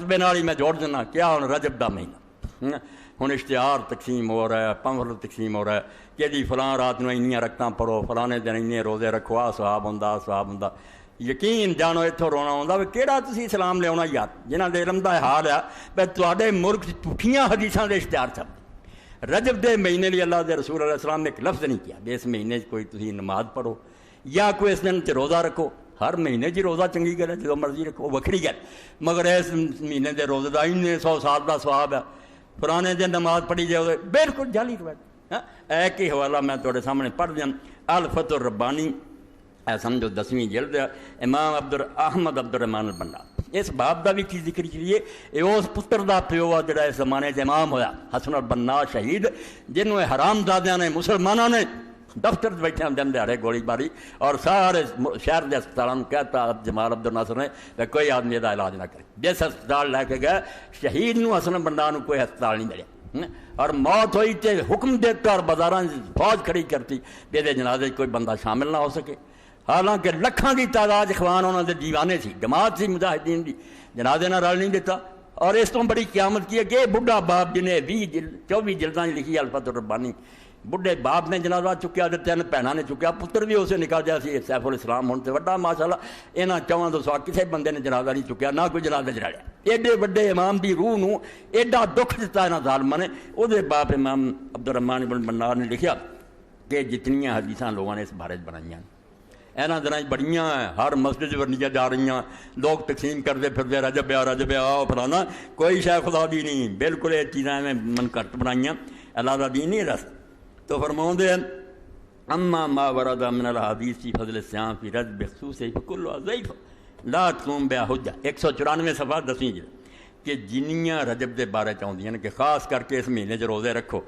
خطبے نال ہی میں جوڑ دینا کیا ہوں رجب دا مہینہ ہوں اشتہار تقسیم ہو رہا ہے، پمفلٹ تقسیم ہو رہا ہے کہ جی فلاں رات نو انیاں رکھتاں پڑھو، فلانے دن انیے روزے رکھو، آ سواب ہوندا سواب ہوندا۔ یقین جانو اتوں رونا آਉਂਦਾ بھی کہڑا تسی اسلام لیا یار جنہاں دے علم دا حال ہے بھی تواڈے ملک جھوٹیاں حدیثاں دے اشتہار چھپ رجب دے مہینے لیے اللہ دے رسول علیہ السلام نے ایک لفظ نہیں کیا بھی اس مہینے کوئی تسی نماز پڑھو یا کوئی اس دن روزہ رکھو۔ ہر مہینے جی روزہ چنگی گل ہے، جو مرضی رکھو وکھری گل، مگر اس مہینے دے روزے دا 100 سال دا ثواب ہے، پرانے دن نماز پڑھی جائے بالکل جعلی روایت۔ ایک ہی حوالہ میں تواڈے سامنے پڑھ دیا، الفتح الربانی سمجھو 10ویں جلد ہے، امام احمد عبد الرحمن البنا اس باب دا بھی کی ذکر کیے، اس پتر دا پیو آ جڑا اس زمانے سے امام ہویا حسن البنا شہید، جنہوں حرام زادیاں نے مسلمانوں نے دفتر بیٹھے دن دیہڑے گولی باری اور سارے شہر کے ہسپتالوں میں کہتا جمال عبد الناصر نے کہ کوئی آدمی یہ علاج نہ کرے۔ جس ہسپتال لے کے گئے شہید نو حسن البنا نو کوئی ہسپتال نہیں ملے اور موت ہوئی تے حکم دیتا اور بازاراں فوج کھڑی کرتی کہ یہ جنازے کوئی بندہ شامل نہ ہو سکے، حالانکہ لکھاں دی تعداد اخوان انہوں نے دیوانے سی، جماعت سی مجاہدین دی، جنازے نہ رل نہیں دیتا۔ اور اس تو بڑی قیامت کی ہے کہ بڑھا باپ جنہیں 24 جلداں لکھی الفتح الربانی، بڑھے باپ نے جنازہ چکیا، 3 بھیناں نے چکیا، پتر بھی اسے نکل جا سی سیف الاسلام ہونے سے وڈا ماشاءاللہ، یہاں 1400 کسی بندے نے جنازہ نہیں چکیا، نہ کوئی جنازہ چڑھایا۔ ایڈے وڈے امام دی روح نو ایڈا دکھ دیتا یہاں ظالماں نے۔ وہ باپ امام عبد الرحمن بن بنار نے لکھیا کہ جتنیاں حدیثاں لوگوں نے اس بارے بنائیاں اینا دناں بڑیاں ہیں، ہر مسجد ورنیاں جا رہی ہیں، لوگ تقسیم کرتے پھرتے رجب آ فلانا، کوئی شے خدا دی نہیں، بالکل یہ چیزیں میں منکرت بنائیاں، اللہ دا دین نہیں رس۔ تو فرماؤں دے اما ما ورد من الحدیث فی فضل الصیام فی رجب بخصوص فکل ضعیف لا تقوم بها حجہ 194 صفحہ 10ویں جلد کہ جنیاں رجب دے بارے چاہدیاں نے کہ خاص کر کے اس مہینے چ روزے رکھو،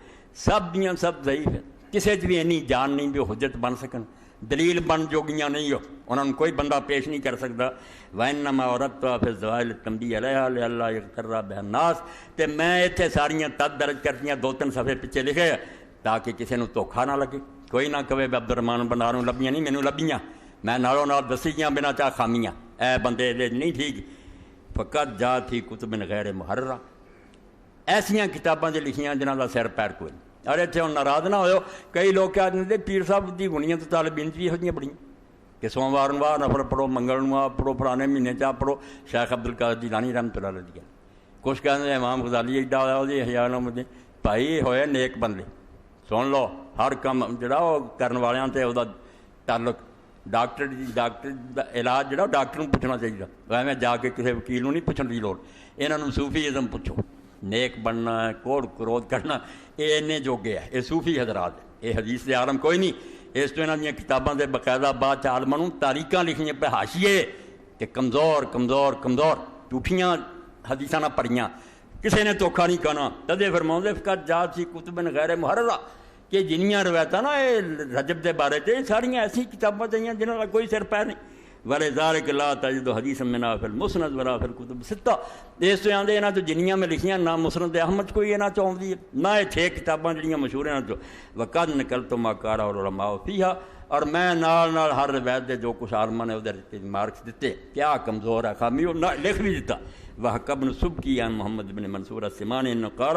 سب دیاں سب ضعیف ہے، کسی بھی اینی جان نہیں بھی حجت بن سکن، دلیل بن جوگیاں نہیں ہو، انہوں نے کوئی بندہ پیش نہیں کر سکتا۔ وَإِنَّمَا وَرَدْتُهَا فِي الزَّوَائِلِ التَّنْبِيهِ عَلَيْهَا لِأَلَّا يَغْتَرَّ بِهَا النَّاسُ تے میں اتنے ساریاں تد درج کرتیاں 2-3 صفحے پیچھے لکھے تاکہ کسی نے دھوکھا نہ لگے، کوئی نہ کہے عبد الرحمن بناروں لبیاں نہیں، مینوں لبیاں، میں نالوں نال دسی گیاں بنا چاہ خامیاں، اے بندے دے نہیں ٹھیک۔ فقط جات ہی کتب غیر محررہ، ایسیاں کتاباں جو لکھیاں جنہاں دا سر پیر کوئی نہیں۔ اور اتنے ہوں ناراض نہ ہوئے، کئی لوگ کہہ دیں پیر صاحب دی گنیاں تو طالبین بھی یہ بڑی کہ سوموار نواں نفر پڑھو، منگل نواں پڑھو، پرانے مہینے چاہ پڑھو، شیخ عبد القادر جیلانی رحمۃ اللہ علیہ۔ کچھ کہتے ہیں امام غزالی ایڈا ہوا وہ حیا نہ بھائی ہوئے نیک بندے، سن لو ہر کام جڑا وہ کرن والیاں تے وہ تعلق ڈاکٹر دا علاج جڑا ڈاکٹر نوں پوچھنا چاہیے، ایویں جا کے کسی وکیل نوں نہیں پوچھن دی لوڑ، انہاں نوں صوفیزم پوچھو، نیک بننا ہے، کوڑ کرود کرنا، یہ انے جوگے ہے، یہ صوفی حضرات ہے، یہ حدیث دے عالم کوئی نہیں۔ اس تو انہاں دیاں کتاباں دے باقاعدہ بعد عالماں نوں تاریخاں لکھیاں پہ حاشیے کہ کمزور کمزور کمزور جھوٹیاں حدیثاں نہ پڑھیاں، کسی نے دھوکھا نہیں کہنا۔ تدے فرماؤں دے فقط جات سی کتب غیر محررہ کہ جنیاں روایتاں نا یہ رجب دے بارے تے ساریاں ایسی کتاباں چاہیے جنہاں کا کوئی سر پیر نہیں۔ وَلِذَلِكَ لَا تَجِدُ حَدِيثًا مِنْهَا فِي الْمُسْنَدِ وَلَا فِي الْكُتُبِ السِّتَّةِ۔ اس تو آندے انہاں تو جنیاں میں لکھیاں نہ مسند احمد کوئی انہاں چ آؤندی ہے، نہ یہ 6 کتاباں جڑیاں مشہور ہیں تو وَقَدْ نَقَلْتُ مَا قَالَهُ الْعُلَمَاءُ فِيهَا، اور میں نال ہر روایت دے جو کچھ عالماں نے ادھر مارکس دیتے کیا کمزور ہے خامی وہ لکھ بھی دیتا۔ وحق بن سبکی عن محمد بن منصور السمانی انه قال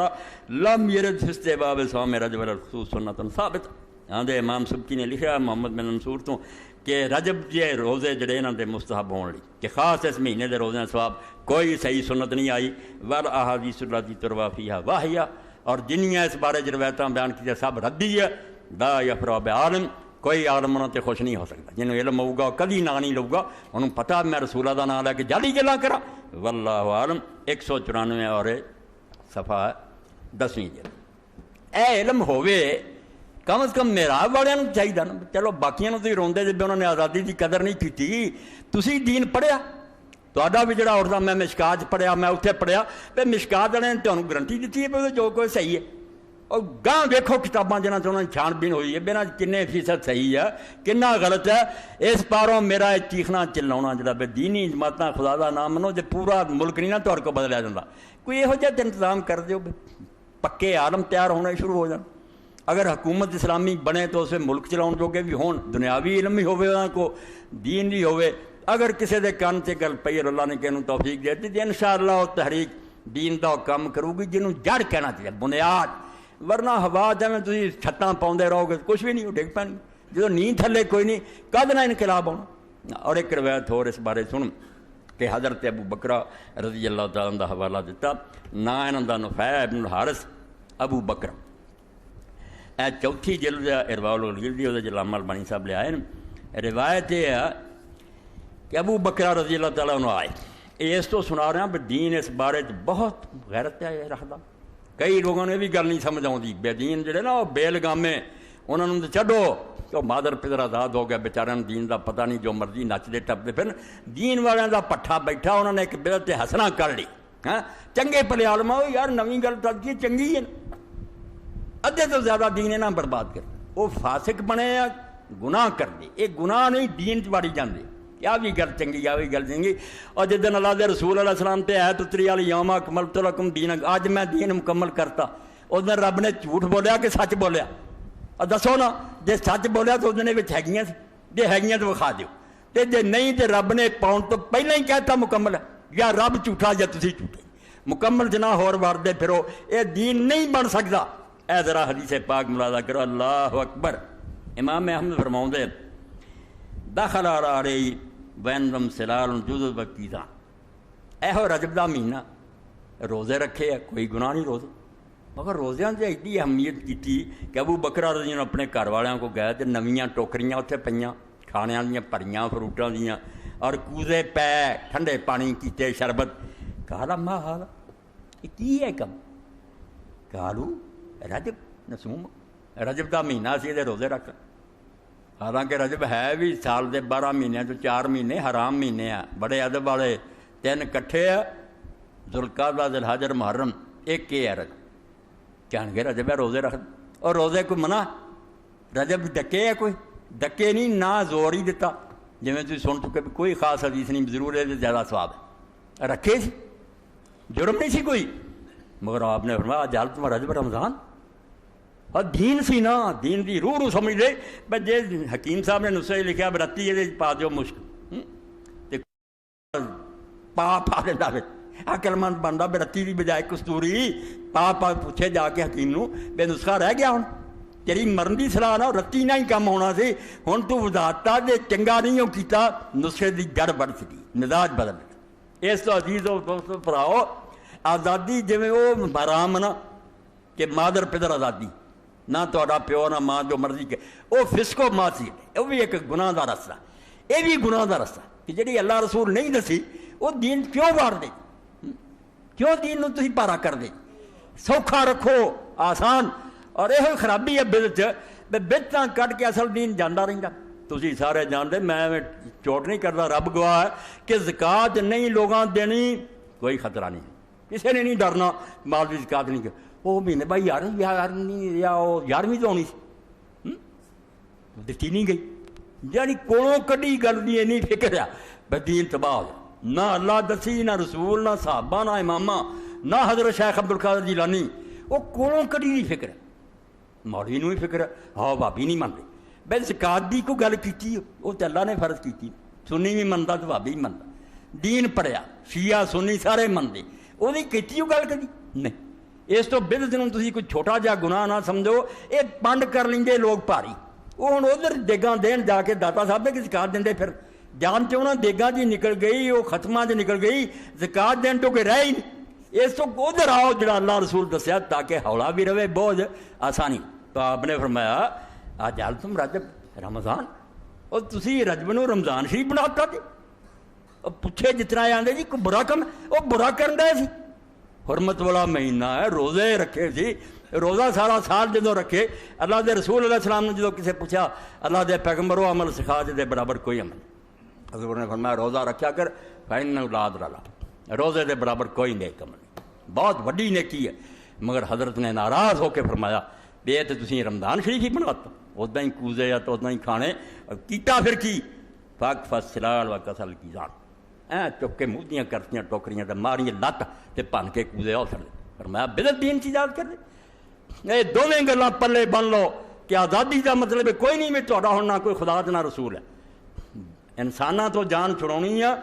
لم يرد في استحباب صوم رجب الخصوص سنة ثابت۔ آندے امام سبکی نے لکھا محمد بن منصور تو کہ رجب کے روزے جڑے انہاں دے مستحب ہون لی کہ خاص اس مہینے دے روزے ثواب کوئی صحیح سنت نہیں آئی۔ والاحادیث التي تروى فيها واہیہ، اور جنیاں اس بارے روایتاں بیان کی سب ردی ہے۔ لا یفرح بعالم، کوئی عالم انہوں تے خوش نہیں ہو سکتا، جنہوں علم ہوگا کدی نہ نہیں لوگا، انہوں پتہ میں رسولہ دا نام لے کے جعلی گلاں کرا۔ واللہ عالم 194 اور صفحہ 10ویں جلد۔ اے علم ہوئے کم از کم محراب والوں چاہیے نا، چلو باقیاں تو روندے جب انہوں نے آزادی کی قدر نہیں کی، تسی دین پڑھیا تا بھی جڑا اٹھتا میں مشکات پڑھیا، میں اتنے پڑھیا پہ مشکات والے نے تمہیں گرنٹی دیتی ہے پہ جو کوئی صحیح ہے، اور گاہ ویکھو کتاباں جنہاں سے انہوں نے چھان بین ہوئی ہے بنا کنے فیصد صحیح ہے کنا غلط ہے۔ اس پاروں میرا چیخنا چلانا جڑا بے دینی جماعتاں خدا دا نام منو جے پورا ملک نہیں نا تہاڈے کو بدلیا جاتا، کوئی یہو جہا انتظام کر دیو پکے عالم تیار ہونا شروع ہو جان۔ اگر حکومت اسلامی بنے تو اسے ملک چلاؤ جوگے بھی ہون، دنیاوی علم بھی ہوئے انہاں کو، دین بھی ہوئے۔ اگر کسی دے کان سے گل پئی اور اللہ نے کہنوں توفیق دے دی انشاءاللہ وہ تحریک دین دا کام کرو گی جنہوں جڑ کہنا چاہیے بنیاد، ورنہ ہوا جائیں تھی چھتاں پاؤندے رہو گے کچھ بھی نہیں وہ ڈگ پانی، جدو نیند تھلے کوئی نہیں کد نہ انقلاب ہونا۔ اور ایک روایت اور اس بارے سن کہ حضرت ابو بکرہ رضی اللہ تعالیٰ دا حوالہ دیتا، نا انہاں دا نفع ابن الحارث ابو بکر، اے چوتھی جلد ارواء الغلیل دی وہ علامہ البانی صاحب لے آئے روایت یہ ہے کہ ابو بکرہ رضی اللہ تعالیٰ عنہ آئے، اس تو سنا رہا ہوں دین اس بارے بہت غیرت رکھدا، کئی لوگوں نے بھی گل نہیں سمجھ آؤں بے دین جڑے نا وہ بے لگامے انہوں نے چڈو تو مادر پدر آزاد ہو گیا بیچارے دین دا پتہ نہیں جو مرضی نچدے ٹپتے پھر دین والوں دا پٹھا بیٹھا انہوں نے ایک بدعت حسنہ کر لی، ہاں چنگے پلے عالم ہو یار نویں گل تک چنگی ہے، ادھے تو زیادہ دین نہ برباد کر، وہ فاسق بنے یا گناہ کر دے، یہ گناہ نہیں دین چاڑی جاندے، یا بھی گل چنگی یا بھی گل چنگی۔ اور جدن اللہ دے رسول علیہ السلام تے آیت اتری والی یوم اکملت لکم دینک، اج میں دین مکمل کرتا، اس دن رب نے جھوٹ بولیا کہ سچ بولیا؟ اور دسو نا جے سچ بولیا تو اس دن ہیگیاں سی، جے ہیگیاں تو وکھا دیو، تے جے نہیں تے رب نے پاؤن تو پہلے ہی کہتا مکمل ہے، یا رب جھوٹا یا تسی جھوٹے، مکمل جنا ہور وردے پھرو، یہ دین نہیں بن سکتا۔ اے ذرا حدیث پاک ملاحظہ کرو، اللہ اکبر۔ امام احمد فرماؤں دے دخل علیہ وینم سلال جزء وقتیزاں، ایہو رجب دا مہینہ روزے رکھے ہے، کوئی گناہ نہیں روزے، مگر روزیاں سے ایڈی اہمیت کی کہ ابو بکرہ رضی اللہ اپنے گھر والوں کو گئے تو نویاں ٹوکریاں اتنے پئیاں کھانے والیاں پریاں فروٹاں دیاں اور کوزے پے ٹھنڈے پانی کیتے شربت، کہا ما حال یہ کی ہے کم؟ کالو رجب نسوم، رجب دا مہینہ سی تے روزے رکھ، حالانکہ رجب ہے بھی سال دے 12 مہینے تو 4 مہینے حرام مہینے ہیں، بڑے ادب والے 3 کٹھے ہیں، ذوالقعدہ ذوالحج محرم، ایک ہے رجب، کہن گے رجب ہے روزے رکھ، اور روزے کوئی منع؟ رجب ڈکے ہے کوئی؟ ڈکے نہیں، نہ زور ہی دیتا، جی تھی سن چکے بھی کوئی خاص حدیث نہیں، ضرور ہے زیادہ ثواب ہے، رکھے سی جرم نہیں سی کوئی، مگر آپ نے فرمایا جال تم رجب رمضان، اور دین سی نا، دین دی روح رو سمجھ لے، بس جی حکیم صاحب نے نسخے لکھا برتی یہ پا دیو مشک پا پا دینا پھر عقل مند بندہ برتی دی بجائے کستوری پا پا پوچھے جا کے حکیم نو بے نسخہ رہ گیا ہوں تیری مرن دی صلاح نہ رتی نہ ہی کم ہونا سی، ہوں تو وضاحتا دے چنگا نہیں ہو کیتا، نسخے دی گڑ بڑھ سکی، مزاج بدل۔ اس تو عزیز و دوستو پڑھاؤ آزادی جی وہ حرام نا کہ مادر پدر آزادی، نہ تا پیو نہ ماں جو مرضی کہ وہ فسق و معصیت ہے، وہ بھی ایک گناہ دا رستہ، یہ بھی گناہ دا رستہ کہ جڑی اللہ رسول نہیں دسی وہ دین کیوں وار دے، کیوں دین نو تسی پارا کر دے، سوکھا رکھو آسان، اور یہ خرابی ہے بدعت، بدعتاں کٹ کے اصل دین جانا رہندا۔ تسی سارے جانتے، میں چوٹ نہیں کرتا، رب گواہ ہے کہ زکات نہیں لوگاں دینی کوئی خطرہ نہیں، کسی نے نہیں ڈرنا مال کی زکات نہیں، وہ مہینے بھائی یارویں تو ہونی سی دتی نہیں گئی، یعنی کولوں کڈی گل دی اینی فکر ہے بس دین تباہ ہو جائے، نہ اللہ دسی نہ رسول نہ صحابہ نہ امامہ نہ حضرت شیخ عبد القادر جیلانی، وہ کولوں کڈی دی فکر ہے، مولوی نو ہی فکر ہے، ہاں بھابی نہیں منتے، بس زکات دی کو گل کیتی وہ تو اللہ نے فرض کیتی، سنی بھی منتا تو بھابی بھی منتا، دین پڑھیا شیعہ سنی سارے منتے، وہ کیتی گل کدی نہیں۔ اس تو بدعت نوں تسی کوئی چھوٹا جہا گناہ نہ سمجھو، یہ پنڈ کر لیں لوگ بھاری، وہ ہوں ادھر دیگاں دین جا کے داتا صاحب نے کہ زکات دیں پھر جان چوں نا دیگاں جی نکل گئی، وہ ختماں جی نکل گئی، زکات دین تو کوئی رہ ہی نہیں۔ اس تو ادھر آؤ جڑا اللہ رسول دسیا تاکہ ہولا بھی رہے بوجھ آسانی۔ تو آپ نے فرمایا آج حال تم رجب رمضان، اور تسی رجب نو رمضان شریف بناتا جی، اور پوچھے جتنا آدھے جی کوئی برا کم، وہ برا کرن دے سی، حرمت والا مہینہ ہے، روزے رکھے سی، روزہ سارا سال جدوں رکھے، اللہ دے رسول علیہ السلام نے جدوں کسے پوچھا اللہ دے پیغمبرو عمل سکھا دے برابر کوئی عمل، حضور نے فرمایا روزہ رکھا کر فإنہ لا عدل لہ، روزے دے برابر کوئی نیک عمل نہیں، بہت وڈی نیکی ہے۔ مگر حضرت نے ناراض ہو کے فرمایا بے تو تسی رمضان شریف ہی بناتا، ادا ہی کوزے یا تو ادا ہی کھانے، کیتا پھر کی فاق فسلال و کسل کی جان، چک کے منہ دیاں کرتیاں ٹوکریاں تے ماریاں لت تے بن کے کوزے ہو سکتے، فرمایا بدعت دین چیز یاد کر دے، یہ دونیں گلاں پلے بن لو کہ آزادی کا مطلب کوئی نہیں میں تہاڈا ہن نہ کوئی خدا تے نہ رسول ہے، انساناں تو جان چھڑانی ہے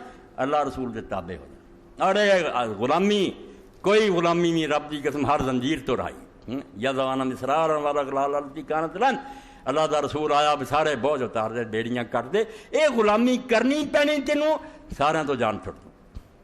اللہ رسول دے تابع ہو جائے. اڑے غلامی کوئی غلامی نہیں رب دی قسم ہر زنجیر تو رہائی یا زمانہ مسرار والا غلال التی کانت لن اللہ دا رسول آیا بھی سارے بوجھ اتار دے بیڑیاں کٹ دے. اے غلامی کرنی پینی تینوں سارے تو جان چھڑ دو.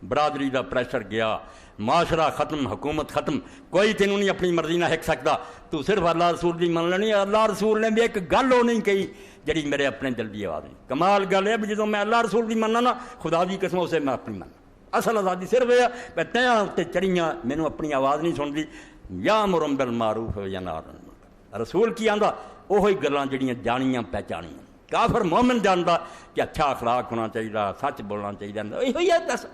برادری دا پریشر گیا معاشرہ ختم حکومت ختم کوئی تینوں نہیں اپنی مرضی نہ ہک سکتا. تو صرف اللہ رسول دی من لینی. اللہ رسول نے بھی ایک گل وہ نہیں کہی جڑی میرے اپنے دل دی آواز نہیں. کمال گل ہے بھی جدوں میں اللہ رسول دی مننا نا خدا دی قسم اسے میں اپنی مننا. اصل آزادی صرف یہ میں تیاں اتنے چڑیاں مینوں اپنی آواز نہیں سنتی. یا مرم بالمعروف یا نہی عن المنکر. رسول کی آندا وہی گلاں جڑیاں جانیاں پہچانیاں. کافر مومن جاندا کہ اچھا اخلاق ہونا چاہیے سچ بولنا چاہیے. یہ ہے دس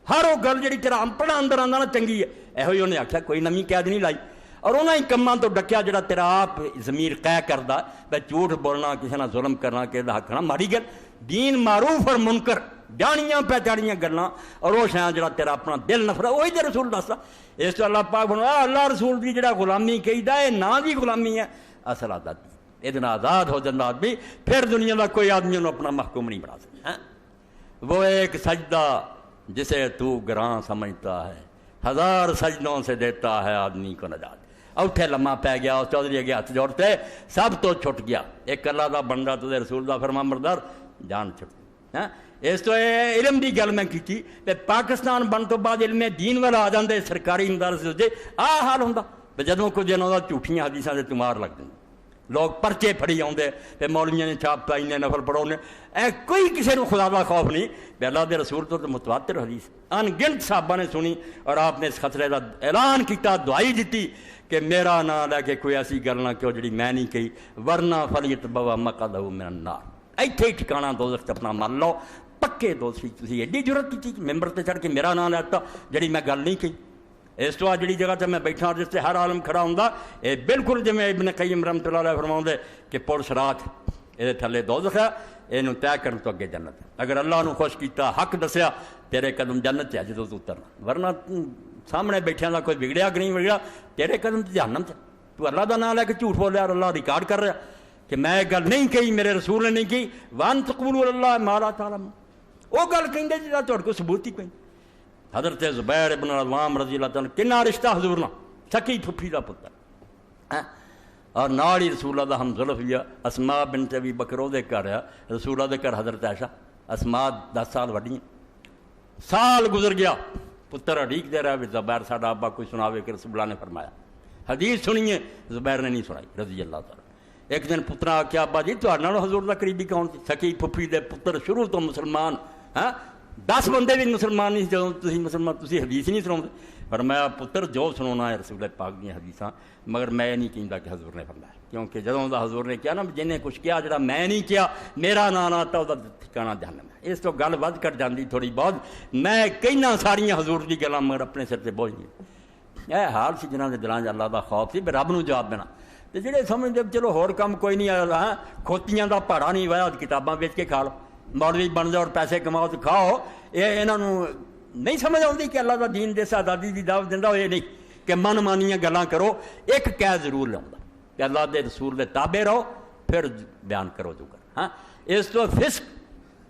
ہر وہ گل جی تیرا امپڑا اندر آتا نا چنگی ہے یہ انہیں آخیا کوئی نمی قید نہیں لائی. اور انہیں ہی کماں تو ڈکیا جڑا تیرا آپ ضمیر قے کردا بھائی جھوٹ بولنا کسی نہ ظلم کرنا کسی کا حق کرنا ماڑی گل. دین معروف اور منکر جانیاں پہچانیاں گلاں اور وہ شاید جڑا تیرا اپنا دل نفرت وہی تے رسول دستا. اس تو اللہ پاک بنوا اللہ رسول کی جڑا غلامی کہی دا یہ نا دی غلامی ہے اصل آزادی. یہ آزاد ہو جاتا آدمی پھر دنیا کا کوئی آدمی انہوں اپنا محکوم نہیں بنا سکتا. وہ ایک سجدہ جسے تو گراں سمجھتا ہے ہزار سجدوں سے دیتا ہے آدمی کو نجات. اٹھے لمحہ پی گیا اس چودھری اگے ہاتھ جوڑتے سب تو چھٹ گیا. ایک اللہ دا بندہ تو رسول دا فرمان بردار جان چھٹ گیا. اس تو علم دی گل میں کی پاکستان بن تو بعد علم دین والا آ جاندے سرکاری امداد سے آ حال ہوندا جدوں کچھ انہوں دا جھوٹیاں حدیثاں دے تمار لگ دیں. لوگ پرچے پھڑی آتے پہ مولویاں نے چھاپ پائی نے نفل پڑھو نے کوئی کسی کو خدا کا خوف نہیں. بے اللہ دے رسول تو متواتر حدیث ان گنت صحابہ نے سنی اور آپ نے اس خطرے کا اعلان کیتا دعائی دیتی کہ میرا نام لے کے کوئی ایسی گل نہ کہو جڑی میں نہیں کہی ورنہ فلیتبوا مقعدہ من النار. ایتھے ٹھکانا دوزخ اپنا مان لو پکے دوسری. تسی ایڈی ضرورت کی ممبر تے چڑھ کے میرا نام لیتا جڑی میں گل نہیں کہی. اس تو جڑی جگہ تے میں بیٹھا جس سے ہر عالم کھڑا ہوں یہ بالکل جی میں ابن قیم رحمۃ اللہ علیہ فرماؤں کہ پولیس رات یہ تھلے دوزخ ہے یہ طے کرنے تو اگے جنت ہے. اگر اللہ نو خوش کیتا حق دسیا تیرے قدم جنت ہے جدوں تو اترنا ورنہ سامنے بیٹھے کا کوئی بگڑیا کہ نہیں بگڑیا تیرے قدم تو جہنم سے. تو اللہ دا نام لے کے جھوٹ بولیا اور اللہ ریکارڈ کر رہا کہ میں گل نہیں کہی میرے رسول نے نہیں کی. وان تقولوا اللہ ما لا تعلمون وہ گل کہندے جہاں تہاڈے کول ثبوت ہی کوئی. حضرت زبیر ابن العوام رضی اللہ تعالیٰ کنا رشتہ حضور نہ سکی پھپھی دا پتر اور نال ہی رسول اللہ دا ہم زلف بھی اسماء بنت ابی بکر دے گھر ہے. رسول اللہ دے گھر حضرت عائشہ اسماء 10 سال وڈی سال گزر گیا پتر اڈیک دے رہا بھی زبیر ساڈا ابا کوئی سناوے کہ رسول اللہ نے فرمایا. حدیث سنیے زبیر نے نہیں سنائی رضی اللہ تعالیٰ. ایک دن پترا آخیا ابا جی تہاڈے نال حضور دا قریبی کون سی؟ سکی پھپھی دے پتر شروع تو مسلمان 10 بندے بھی مسلمان نہیں جدوں تسی مسلمان تسی حدیث ہی نہیں سناؤندے. فرمایا پتر جو سنانا ہے رسول پاک دی حدیثاں مگر میں نہیں کہندا کہ حضور نے فرمایا کیونکہ جدوں دا حضور نے کیا نا جنہیں کچھ کیا جڑا میں نہیں کیا میرا نام آتا وہ ٹھکانہ جہنم ہے. اس تو گل ود کر جاندی تھوڑی بہت میں کہنا ساریاں حضور دی گلاں مگر اپنے سر تے بوجھ نہیں. اے حال سی جنہاں دے دلاں 'چ اللہ دا خوف سی رب نو جواب دینا تے جڑے سمجھدے چلو ہور کم کوئی نہیں آیا کھوتیاں دا پہاڑا نہیں وایا کتاباں بیچ کے کھا لو مولوی بن جاؤ اور پیسے کماؤ تو کھاؤ. یہ انہوں نہیں سمجھ آتی کہ اللہ کا دین جیسا آزادی کی دعوت دینا یہ نہیں کہ من مانیاں گلاں کرو. ایک قید ضرور لیا کہ اللہ دے رسول دے تابع رہو پھر بیان کرو جو کر. ہاں اس تو فسق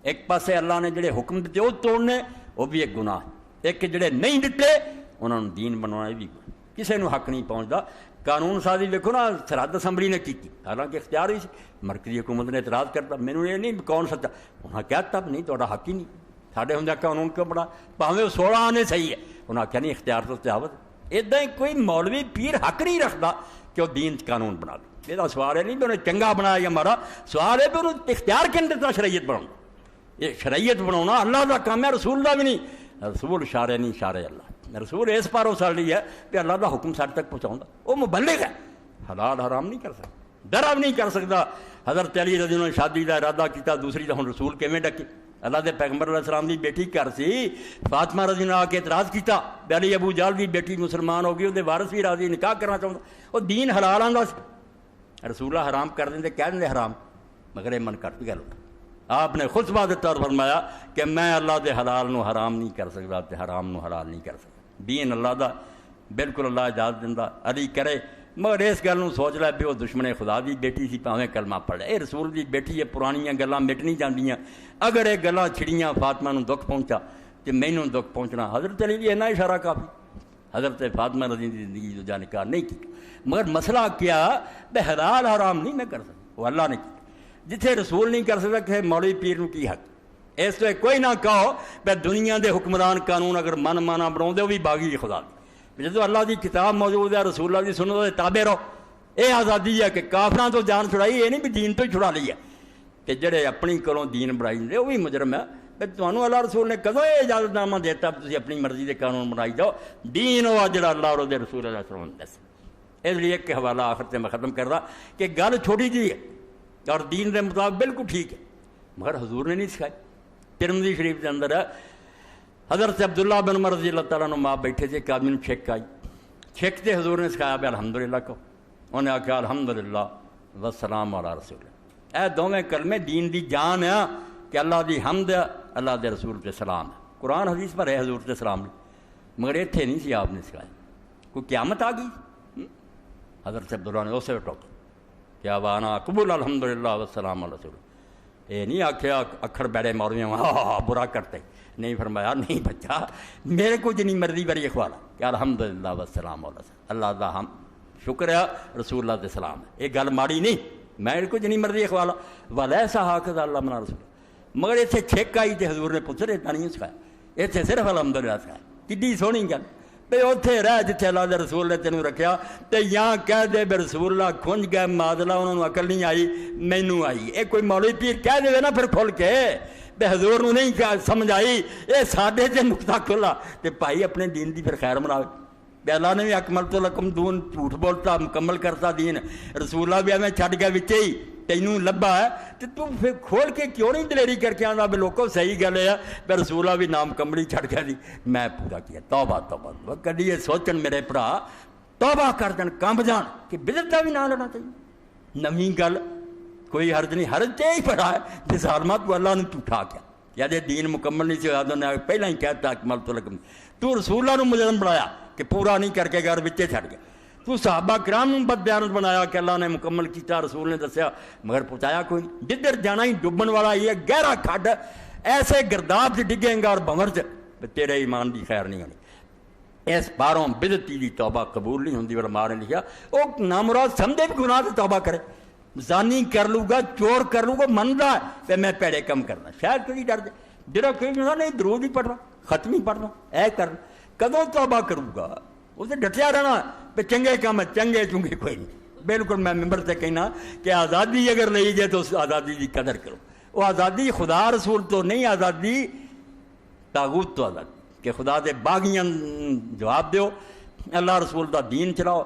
ایک پاسے اللہ نے جڑے حکم دیتے وہ توڑنے وہ بھی ایک گناہ. ایک جڑے نہیں دیتے انہوں نے دین بنوانا یہ بھی کسی کو حق نہیں پہنچتا. قانون سازی دیکھو نا سرحد اسمبلی نے کی حالانکہ اختیار ہوئی مرکزی حکومت نے اعتراض کرتا مینوں یہ نہیں کون سچا انہوں نے کہتا نہیں تہاڈا حق ہی نہیں ساڈے ہوں قانون کیوں بڑا پاویں وہ 16 آنے صحیح ہے انہوں نے آخیا نہیں اختیار تو استعاوت. ادا ہی کوئی مولوی پیر حق نہیں رکھتا کہ وہ دین قانون بنا دے. یہ سوال ہے نہیں بھی انہیں چنگا بنایا یا مارا سوال ہے بھی انہوں اختیار کن دیتا شریعت بنا. یہ شریعت بنا اللہ کا کام ہے رسول کا بھی نہیں. رسول شارع نہیں شارع اللہ. رسول اس پاروں سال رہی ہے کہ اللہ کا حکم سارے تک پہنچاؤں وہ مبلغ ہے. حلال حرام نہیں کر سکتا درب نہیں کر سکتا. حضرت علی رضی اللہ نے شادی کا ارادہ کیا دوسری تو ہوں رسول کیویں ڈکی. اللہ دے پیغمبر علیہ السلام دی بیٹی گھر سی فاطمہ رضی اللہ آ کے اعتراض کیتا علی ابو جہل دی بیٹی مسلمان ہو گئی وہ وارث بھی راضی نکاح کرنا چاہتا وہ دین حلال آندا سی رسول اللہ حرام کر دیں کہہ دیں حرام مگر یہ من کرتی گل. آپ نے خطبہ دیتا اور فرمایا کہ میں اللہ دے حلال نو حرام نہیں کر سکتا تے حرام نو حلال نہیں کر سکتا. دین اللہ دا بالکل اللہ اجازت دیندا علی کرے مگر اس گل نوں سوچ لے بھی وہ دشمن خدا دی بیٹی سی پاویں کلمہ پڑھ لے، یہ رسول دی بیٹی ہے، پرانیاں گلاں مٹ نہیں جاندیاں، اگر یہ گلاں چھڑیاں فاطمہ نوں دکھ پہنچا تو مینوں دکھ پہنچنا، حضرت علی دی اتنا اشارہ کافی، حضرت فاطمہ رضی دی زندگی جو جا نکاح نہیں کی، مگر مسئلہ کیا بے حلال حرام نہیں میں کر سکتا، وہ اللہ نے کی، جتھے رسول نہیں کر سکتا کہ مولوی پیر نوں کی حق، اس تو کوئی نہ کہو بے دنیا دے حکمران قانون اگر من مانا بناؤ وہ بھی باغی دی خدا دی، جدو اللہ دی کتاب موجود ہے، رسول اللہ دی سنت دے تابع رہو، یہ آزادی ہے کہ کافراں تو جان چھڑائی، یہ نہیں بھی دین تو ہی چھڑا لی ہے کہ جڑے اپنی کولوں دین بنائی دے وہ بھی مجرم ہے، تمہوں اللہ رسول نے کدوں یہ اجازت نامہ دیتا تسی اپنی مرضی دے قانون بنائی جاؤ، دین وہ جڑا اللہ اور دے رسول اللہ صلی اللہ علیہ وسلم دس۔ اس لیے ایک حوالہ آخر سے میں ختم کر رہا کہ گل چھوٹی جی ہے اور دین کے مطابق بالکل ٹھیک ہے، مگر حضور نے نہیں سکھائی۔ ترمذی شریف کے اندر ہے حضرت عبداللہ بن عمر رضی اللہ تعالیٰ عنہ ماں بیٹھے تھے، ایک آدمی نے چھک آئی، چھک تے حضور نے سکھایا بھی الحمدللہ کہو، انہوں نے آخیا الحمدللہ والسلام علی رسول اللہ، اے دونوں کلمے دین دی جان ہے کہ اللہ دی حمد ہے، اللہ دے رسول تے سلام ہے، قرآن حدیث پر ہے حضور تے سلام نہیں، مگر اتنے نہیں سی آپ نے سکھایا، کوئی قیامت آ گئی حضرت عبداللہ نے اسے ٹوکا کیا وانا قبول الحمدللہ والسلام علی رسول اللہ، یہ نہیں آخیا اکھڑ بیڑے مولویوں برا کرتے، نہیں فرمایا نہیں بچہ میرے کو جنی مرضی بری اخوالا کہ الحمدللہ والسلام علی رسول اللہ دا ہم شکر ہے رسول اللہ دے سلام ہے، یہ گل ماڑی نہیں، میرے کو جنی مرضی اخوالا ولیسا حاکذ اللہ منا رسول اللہ، مگر اتنے چھک آئی تو حضور نے پتر اتنا نہیں سکھایا، اتنے صرف الحمدللہ سکھایا، کڈی سونی گل بھئی اتنے رہ جتھے اللہ دے رسول نے تینوں رکھیا تے یہاں کہہ دے بے رسول اللہ کھنج گئے معادلہ انہوں نے عقل نہیں آئی مینوں آئی، یہ کوئی مولوی پیر کہہ دے نا پھر کھول کے بے حضور نوں نہیں سمجھ آئی، یہ ساڈے تے نقطہ کھلا تے بھائی اپنے دین دی پھر خیر مناوے، بے اللہ نے بھی اکملت لکم دون جھوٹ بولتا مکمل کرتا دین، رسول اللہ بھی ہمیں چھڈ گیا وچے ہی تینوں لبا ہے تو تم پھر کھول کے کیوں نہیں دلیری کر کے آنا بھی لوگوں صحیح گل ہے بے رسول اللہ بھی نام کملی چھڑ گیا دی میں پورا کیا، توبہ توبہ کدی یہ سوچن میرے بھرا توبہ کر دین کمب جان کہ بدعت کا بھی نہ لینا چاہیے، نویں گل کوئی حرج نہیں، حرج تے ہی پڑا ہے کہ ظالمات کو اللہ نے جھوٹا کیا یا دے دین مکمل نہیں سی آدم نے پہلے ہی کہتا اکملت لکم، تو رسول اللہ نے مجرم بنایا کہ پورا نہیں کر کے گھر وچے چھڑ گیا، تو صحابہ کرام نے بد بیانت بنایا کہ اللہ نے مکمل کیتا، رسول نے دسیا مگر پہنچایا کوئی نہیں، جدھر جانا ہی ڈبن والا یہ گہرا کھڈ ایسے گرداب سے ڈگیں گا اور بھنور سے تیرے ایمان دی خیر نہیں ہونی، اس باروں بدعتی دی توبہ قبول نہیں ہوندی، علماء نے لکھا وہ نامراد سمجھے بھی گناہ سے توبہ کرے، زانی کر لوں گا چور کر لوں گا مندا ہے کہ میں پیڑے کم کرنا، شاید کوئی ڈر جائے جرا کوئی نہیں درود ہی پڑھنا ختم ہی پڑھنا اے کرنا، کدوں توبہ کروں گا اسے ڈٹیا رہنا پہ چنگے کام ہے چنگے چنگے کوئی نہیں، بالکل میں ممبر سے کہنا کہ آزادی اگر لئی جائے تو اس آزادی کی قدر کرو، وہ آزادی خدا رسول تو نہیں، آزادی طاغوت تو آزادی کہ خدا دے باغیاں جواب دیو، اللہ رسول دا دین چلاؤ،